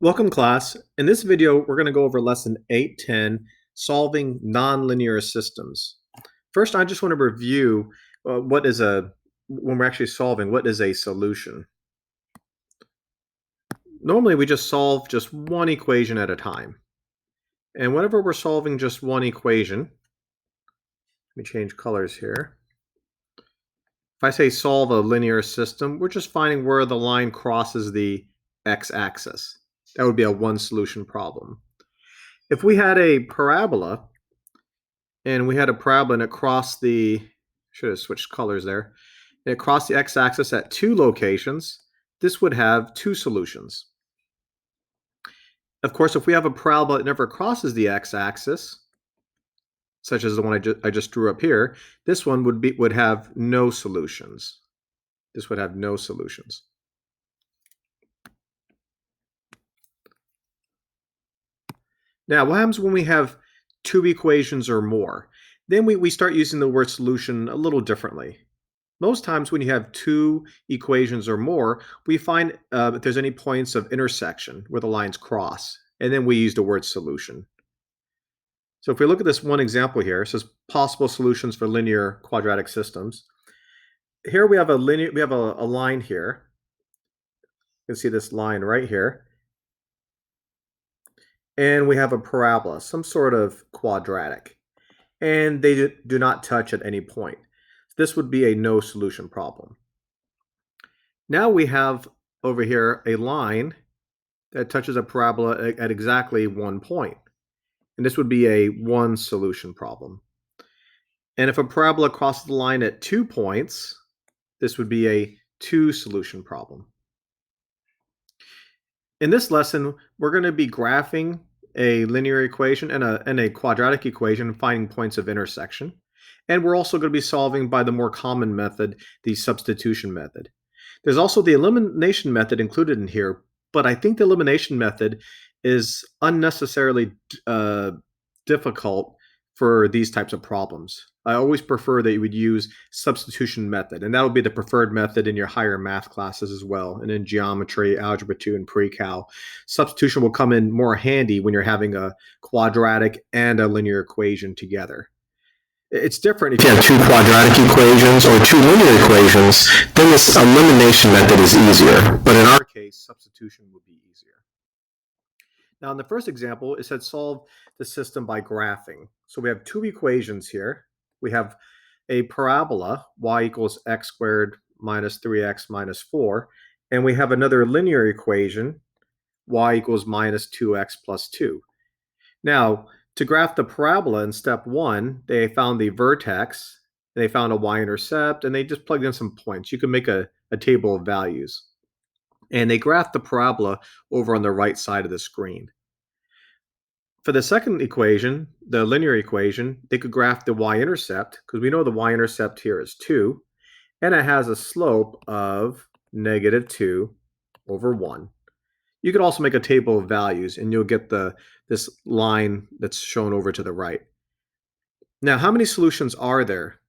Welcome, class. In this video, we're going to go over lesson 810, solving nonlinear systems. First, I just want to review when we're actually solving, what is a solution? Normally, we just solve just one equation at a time. And whenever we're solving just one equation, let me change colors here. If I say solve a linear system, we're just finding where the line crosses the x-axis. That would be a one solution problem. If we had a parabola, and we had a parabola and it crossed should have switched colors there, and it crossed the x-axis at two locations, this would have two solutions. Of course, if we have a parabola that never crosses the x-axis, such as the one I just drew up here, this one would have no solutions. This would have no solutions. Now, what happens when we have two equations or more? Then we start using the word solution a little differently. Most times when you have two equations or more, we find if there's any points of intersection where the lines cross, and then we use the word solution. So if we look at this one example here, it says possible solutions for linear quadratic systems. Here we have a line here. You can see this line right here. And we have a parabola, some sort of quadratic. And they do not touch at any point. This would be a no solution problem. Now we have over here a line that touches a parabola at exactly one point. And this would be a one solution problem. And if a parabola crosses the line at 2 points, this would be a two solution problem. In this lesson, we're going to be graphing a linear equation and a quadratic equation, finding points of intersection. And we're also going to be solving by the more common method, the substitution method. There's also the elimination method included in here, but I think the elimination method is unnecessarily difficult for these types of problems. I always prefer that you would use substitution method, and that would be the preferred method in your higher math classes as well, and in geometry, algebra 2, and pre-cal. Substitution will come in more handy when you're having a quadratic and a linear equation together. It's different if you have two quadratic equations or two linear equations, then this elimination method is easier. But in our case, substitution would be easier. Now, in the first example, it said solve the system by graphing. So we have two equations here. We have a parabola, y equals x squared minus 3x minus 4. And we have another linear equation, y equals minus 2x plus 2. Now, to graph the parabola in step 1, they found the vertex, they found a y-intercept, and they just plugged in some points. You can make a table of values. And they graphed the parabola over on the right side of the screen. For the second equation, the linear equation, they could graph the y-intercept, because we know the y-intercept here is 2, and it has a slope of negative 2 over 1. You could also make a table of values, and you'll get this line that's shown over to the right. Now, how many solutions are there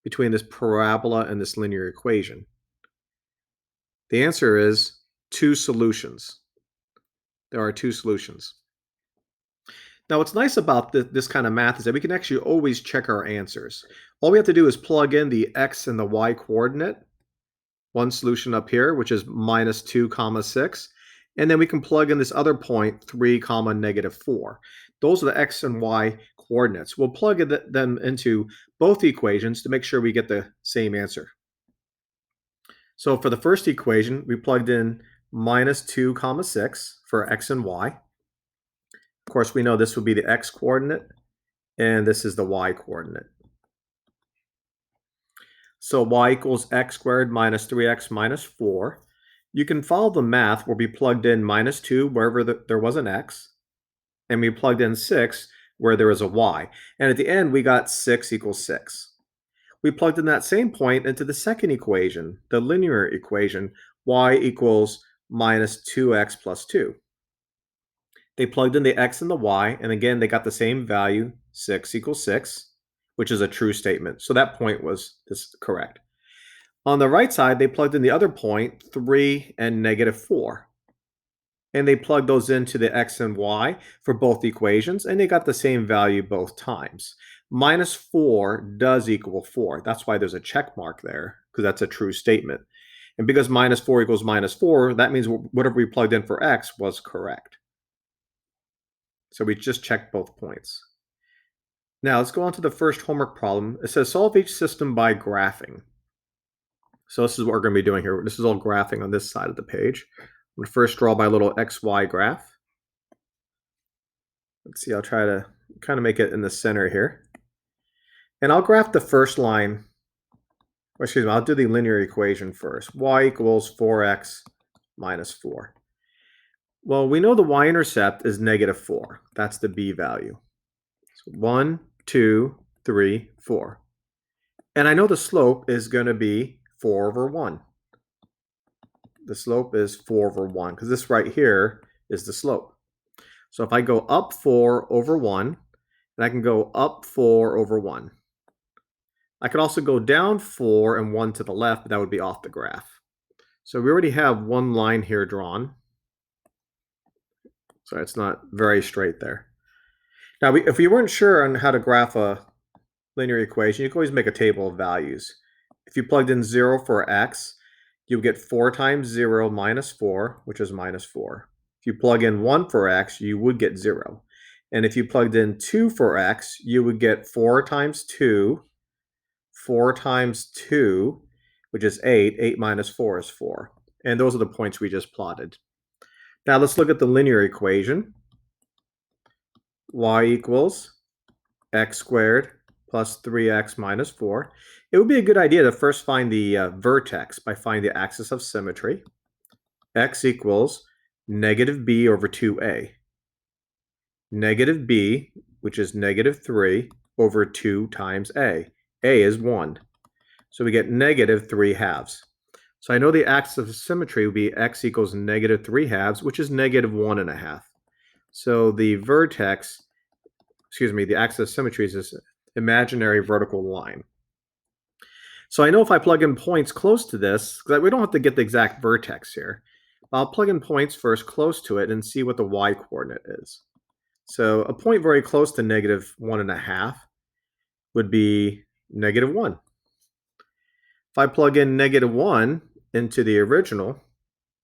between this parabola and this linear equation? The answer is 2 solutions. There are 2 solutions. Now, what's nice about this kind of math is that we can actually always check our answers. All we have to do is plug in the x and the y coordinate, one solution up here, which is minus 2 comma 6, and then we can plug in this other point, 3 comma negative 4. Those are the x and y coordinates. We'll plug them into both equations to make sure we get the same answer. So for the first equation, we plugged in minus 2 comma 6 for x and y. Of course, we know this would be the x coordinate, and this is the y coordinate. So y equals x squared minus 3x minus 4. You can follow the math where we plugged in minus 2 wherever there was an x, and we plugged in 6 where there was a y. And at the end, we got 6 equals 6. We plugged in that same point into the second equation, the linear equation, y equals minus 2x plus 2. They plugged in the x and the y, and again, they got the same value, 6 equals 6, which is a true statement. So that point was correct. On the right side, they plugged in the other point, 3 and negative 4. And they plugged those into the x and y for both equations, and they got the same value both times. Minus 4 does equal 4. That's why there's a check mark there, because that's a true statement. And because minus 4 equals minus 4, that means whatever we plugged in for x was correct. So we just checked both points. Now let's go on to the first homework problem. It says solve each system by graphing. So this is what we're going to be doing here. This is all graphing on this side of the page. I'm going to first draw my little XY graph. Let's see, I'll try to kind of make it in the center here. And I'll graph the first line, or excuse me, I'll do the linear equation first. Y equals 4x minus 4. Well, we know the y-intercept is negative 4. That's the b value. So 1, 2, 3, 4. And I know the slope is going to be 4 over 1. The slope is 4 over 1, because this right here is the slope. So if I go up 4 over 1, and I can go up 4 over 1. I could also go down 4 and 1 to the left, but that would be off the graph. So we already have one line here drawn. So it's not very straight there. Now, if we weren't sure on how to graph a linear equation, you can always make a table of values. If you plugged in 0 for x, you would get 4 times 0 minus 4, which is minus 4. If you plug in 1 for x, you would get 0. And if you plugged in 2 for x, you would get 4 times 2, 4 times 2, which is 8. 8 minus 4 is 4. And those are the points we just plotted. Now let's look at the linear equation. Y equals x squared plus 3x minus 4. It would be a good idea to first find the vertex by finding the axis of symmetry. X equals negative b over 2a. Negative b, which is negative 3, over 2 times a. A is 1. So we get negative 3 halves. So I know the axis of symmetry would be x equals negative 3 halves, which is negative 1 and a half. So the vertex, the axis of symmetry is this imaginary vertical line. So I know if I plug in points close to this, we don't have to get the exact vertex here. I'll plug in points first close to it and see what the y coordinate is. So a point very close to negative 1 and a half would be negative 1. If I plug in negative 1 into the original,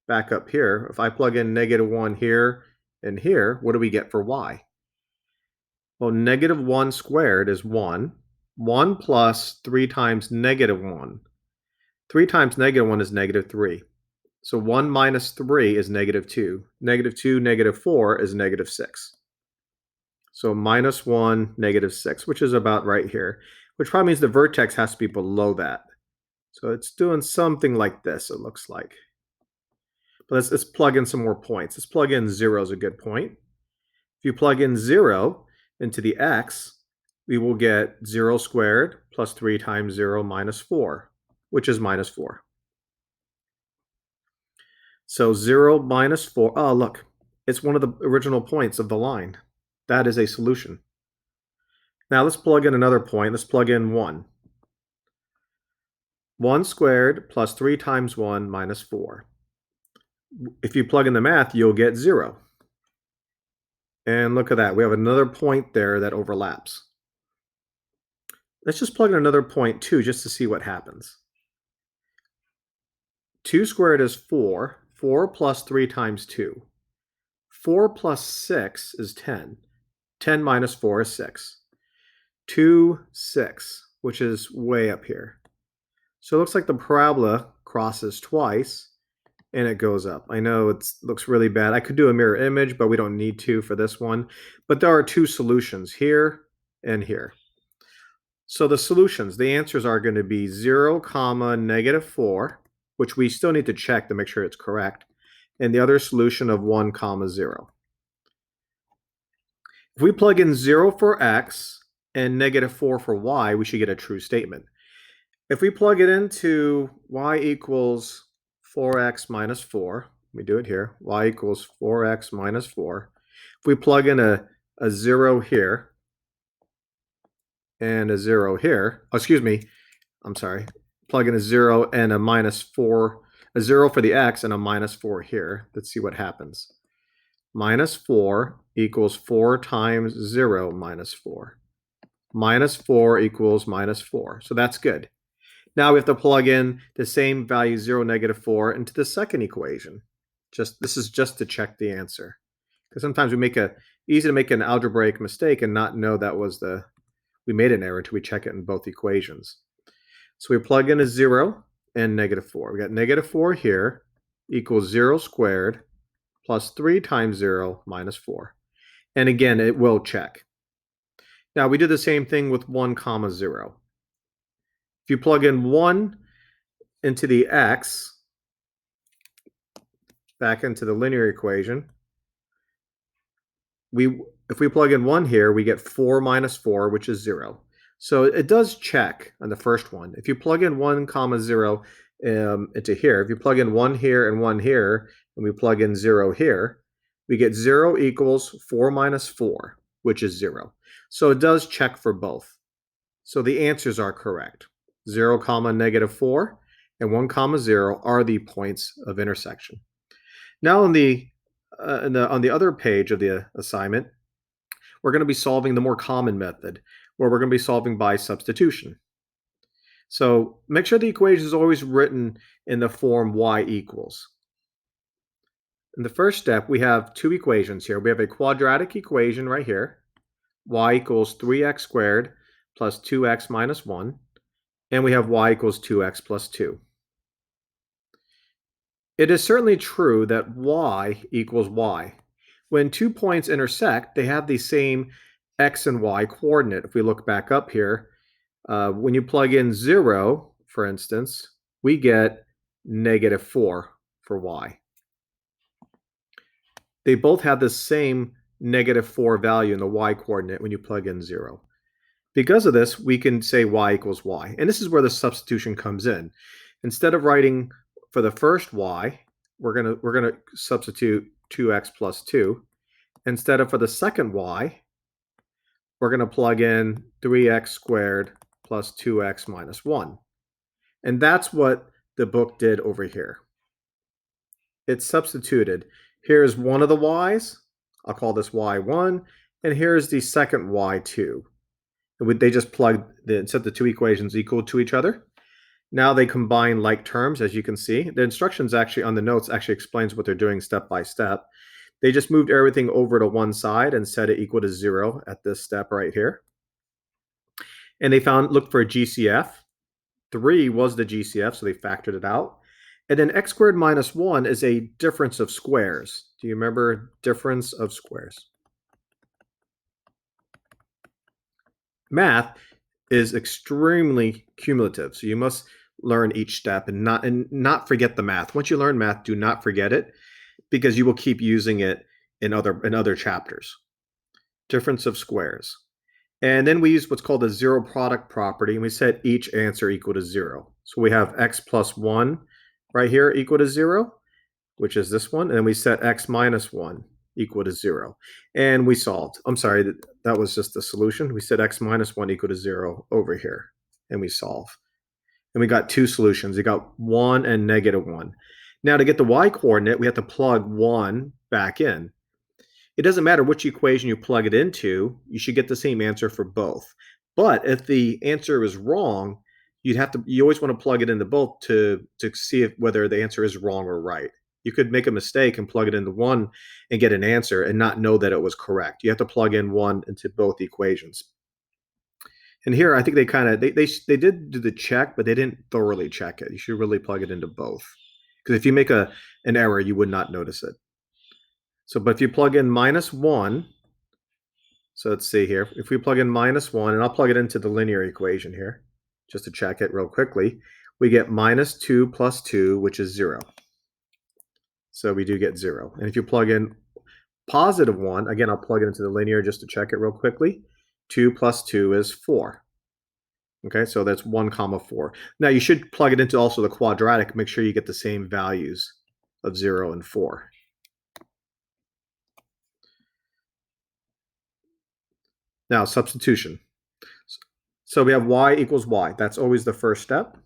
back up here, if I plug in negative 1 here and here, what do we get for y? Well, negative 1 squared is 1. 1 plus 3 times negative 1. 3 times negative 1 is negative 3. So 1 minus 3 is negative 2. Negative 2, negative 4 is negative 6. So minus 1, negative 6, which is about right here, which probably means the vertex has to be below that. So it's doing something like this, it looks like. But let's plug in some more points. Let's plug in 0 is a good point. If you plug in 0 into the x, we will get 0 squared plus 3 times 0 minus 4, which is minus 4. So 0 minus 4, oh look, it's one of the original points of the line. That is a solution. Now let's plug in another point. Let's plug in 1. 1 squared plus 3 times 1 minus 4. If you plug in the math, you'll get 0. And look at that. We have another point there that overlaps. Let's just plug in another point 2 just to see what happens. 2 squared is 4. 4 plus 3 times 2. 4 plus 6 is 10. 10 minus 4 is 6. 2, 6, which is way up here. So it looks like the parabola crosses twice and it goes up. I know it looks really bad. I could do a mirror image, but we don't need to for this one. But there are two solutions, here and here. So the solutions, the answers are going to be 0, negative 4, which we still need to check to make sure it's correct, and the other solution of 1, 0. If we plug in 0 for x and negative 4 for y, we should get a true statement. If we plug it into y equals 4x minus 4, we do it here, y equals 4x minus 4. If we plug in a 0 here and a 0 here, plug in a 0 and a minus 4, a 0 for the x and a minus 4 here. Let's see what happens. minus 4 equals 4 times 0 minus 4. Minus 4 equals minus 4. So that's good. Now we have to plug in the same value 0, negative 4 into the second equation. This is just to check the answer. Because sometimes easy to make an algebraic mistake and not know that we made an error until we check it in both equations. So we plug in a 0 and negative 4. We got negative 4 here equals 0 squared plus 3 times 0 minus 4. And again, it will check. Now we do the same thing with 1 comma 0. If you plug in 1 into the x back into the linear equation, if we plug in 1 here, we get 4 minus 4, which is 0. So it does check on the first one. If you plug in 1 comma 0 into here, if you plug in 1 here and 1 here, and we plug in 0 here, we get 0 equals 4 minus 4, which is 0. So it does check for both. So the answers are correct. 0 comma negative 4 and 1 comma 0 are the points of intersection. Now on the other page of the assignment, we're going to be solving the more common method, where we're going to be solving by substitution. So make sure the equation is always written in the form y equals. In the first step, we have two equations here. We have a quadratic equation right here, y equals 3x squared plus 2x minus 1, and we have y equals 2x plus 2. It is certainly true that y equals y. When 2 points intersect, they have the same x and y coordinate. If we look back up here, when you plug in 0, for instance, we get negative 4 for y. They both have the same negative 4 value in the y coordinate when you plug in 0. Because of this, we can say y equals y. And this is where the substitution comes in. Instead of writing for the first y, we're gonna substitute 2x plus 2. Instead of for the second y, we're going to plug in 3x squared plus 2x minus 1. And that's what the book did over here. It substituted. Here's one of the y's. I'll call this y1. And here's the second y2. They just set the two equations equal to each other. Now they combine like terms, as you can see. The instructions actually on the notes actually explains what they're doing step by step. They just moved everything over to one side and set it equal to 0 at this step right here. And they looked for a GCF. 3 was the GCF, so they factored it out. And then x squared minus 1 is a difference of squares. Do you remember difference of squares? Math is extremely cumulative, so you must learn each step and not forget the math. Once you learn math, do not forget it, because you will keep using it in other chapters. Difference of squares. And then we use what's called the zero product property, and we set each answer equal to 0. So we have x plus 1 right here equal to 0, which is this one, and then we set x minus 1 equal to 0. And we solved. I'm sorry, that was just the solution. We set x minus 1 equal to 0 over here, and we solve. And we got two solutions. We got 1 and negative 1. Now to get the y coordinate, we have to plug 1 back in. It doesn't matter which equation you plug it into, you should get the same answer for both. But if the answer is wrong, you always want to plug it into both to see whether the answer is wrong or right. You could make a mistake and plug it into one and get an answer and not know that it was correct. You have to plug in 1 into both equations. And here, I think they did do the check, but they didn't thoroughly check it. You should really plug it into both. Because if you make an error, you would not notice it. So, but if you plug in minus 1, so let's see here. If we plug in minus 1, and I'll plug it into the linear equation here, just to check it real quickly, we get minus 2 plus 2, which is 0. So we do get 0. And if you plug in positive 1, again, I'll plug it into the linear just to check it real quickly. 2 plus 2 is 4. Okay, so that's 1 comma 4. Now you should plug it into also the quadratic. Make sure you get the same values of 0 and 4. Now substitution. So we have y equals y. That's always the first step.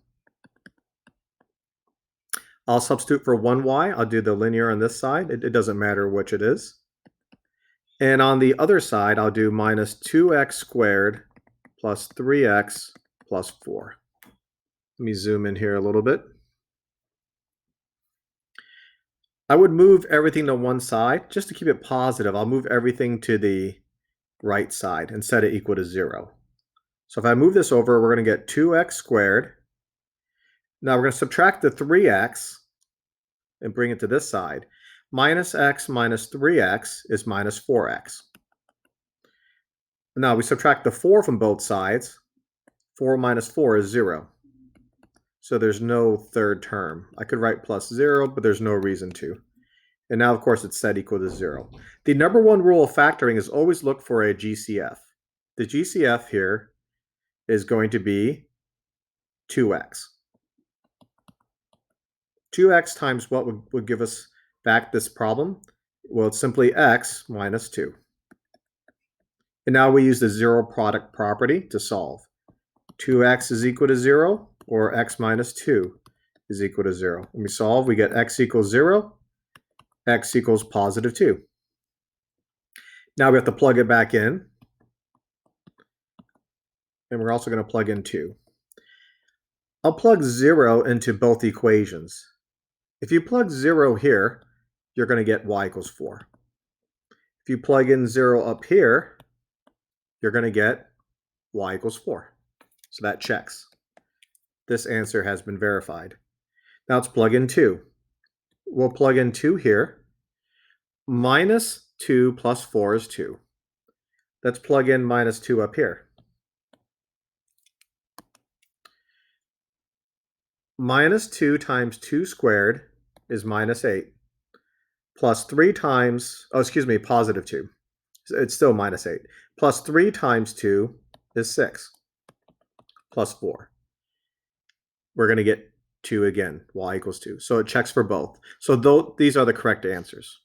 I'll substitute for 1y. I'll do the linear on this side. It doesn't matter which it is. And on the other side, I'll do minus 2x squared plus 3x plus 4. Let me zoom in here a little bit. I would move everything to one side just to keep it positive. I'll move everything to the right side and set it equal to 0. So if I move this over, we're going to get 2x squared. Now we're going to subtract the 3x and bring it to this side. Minus x minus 3x is minus 4x. Now we subtract the 4 from both sides. 4 minus 4 is 0. So there's no third term. I could write plus 0, but there's no reason to. And now, of course, it's set equal to 0. The number one rule of factoring is always look for a GCF. The GCF here is going to be 2x. 2x times what would give us back this problem? Well, it's simply x minus 2. And now we use the zero product property to solve. 2x is equal to 0, or x minus 2 is equal to 0. When we solve, we get x equals 0, x equals positive 2. Now we have to plug it back in. And we're also going to plug in 2. I'll plug 0 into both equations. If you plug 0 here, you're going to get y equals 4. If you plug in 0 up here, you're going to get y equals 4. So that checks. This answer has been verified. Now let's plug in 2. We'll plug in 2 here. Minus 2 plus 4 is 2. Let's plug in minus 2 up here. Minus 2 times 2 squared is minus 8. Plus 3 times, positive 2. It's still minus 8. Plus 3 times 2 is 6. Plus 4. We're going to get 2 again, y equals 2. So it checks for both. So these are the correct answers.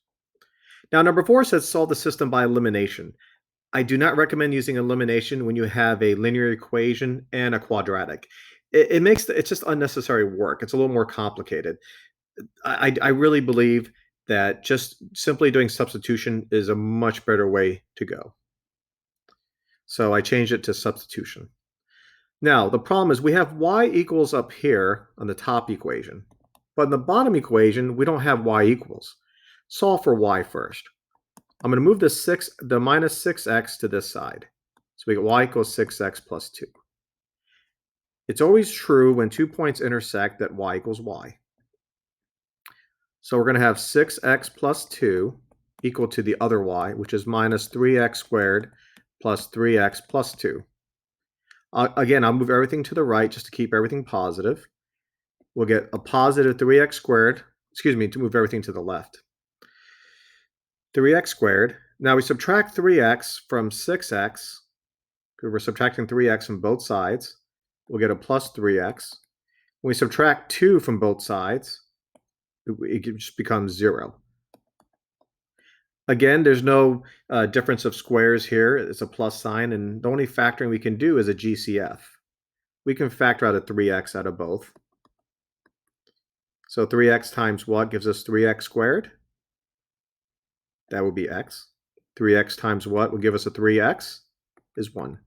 Now, number 4 says solve the system by elimination. I do not recommend using elimination when you have a linear equation and a quadratic. It's just unnecessary work. It's a little more complicated. I really believe that just simply doing substitution is a much better way to go. So I changed it to substitution. Now, the problem is we have y equals up here on the top equation, but in the bottom equation, we don't have y equals. Solve for y first. I'm going to move the minus 6x to this side. So we get y equals 6x plus 2. It's always true when 2 points intersect that y equals y. So we're going to have 6x plus 2 equal to the other y, which is minus 3x squared plus 3x plus 2. Again, I'll move everything to the right just to keep everything positive. We'll get a positive 3x squared, to move everything to the left. 3x squared. Now we subtract 3x from 6x. We're subtracting 3x from both sides. We'll get a plus 3x. When we subtract 2 from both sides, it just becomes 0. Again, there's no difference of squares here. It's a plus sign, and the only factoring we can do is a GCF. We can factor out a 3x out of both. So 3x times what gives us 3x squared? That would be x. 3x times what would give us a 3x? Is 1.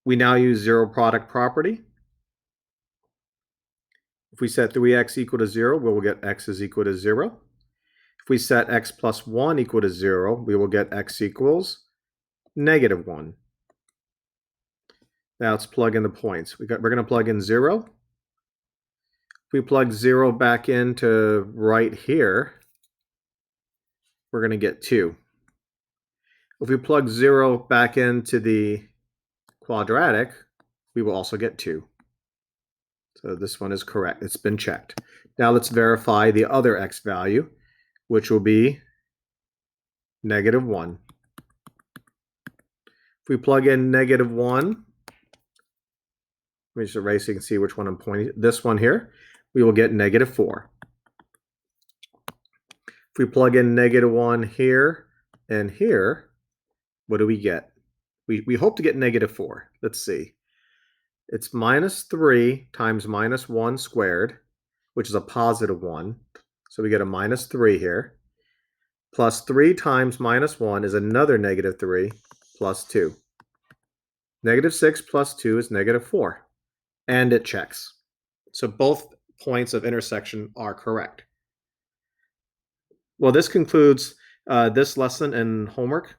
We now use zero product property. If we set 3x equal to 0, we will get x is equal to 0. If we set x plus 1 equal to 0, we will get x equals negative 1. Now let's plug in the points. We're going to plug in 0. If we plug 0 back into right here, we're going to get 2. If we plug 0 back into the quadratic, we will also get 2. So this one is correct. It's been checked. Now let's verify the other x value, which will be negative 1. If we plug in negative 1, let me just erase so you can see which one I'm pointing. This one here, we will get negative 4. If we plug in negative 1 here and here, what do we get? We hope to get negative 4. Let's see. It's minus 3 times minus 1 squared, which is a positive 1. So we get a minus 3 here. Plus 3 times minus 1 is another negative 3 plus 2. Negative 6 plus 2 is negative 4. And it checks. So both points of intersection are correct. Well, this concludes this lesson and homework.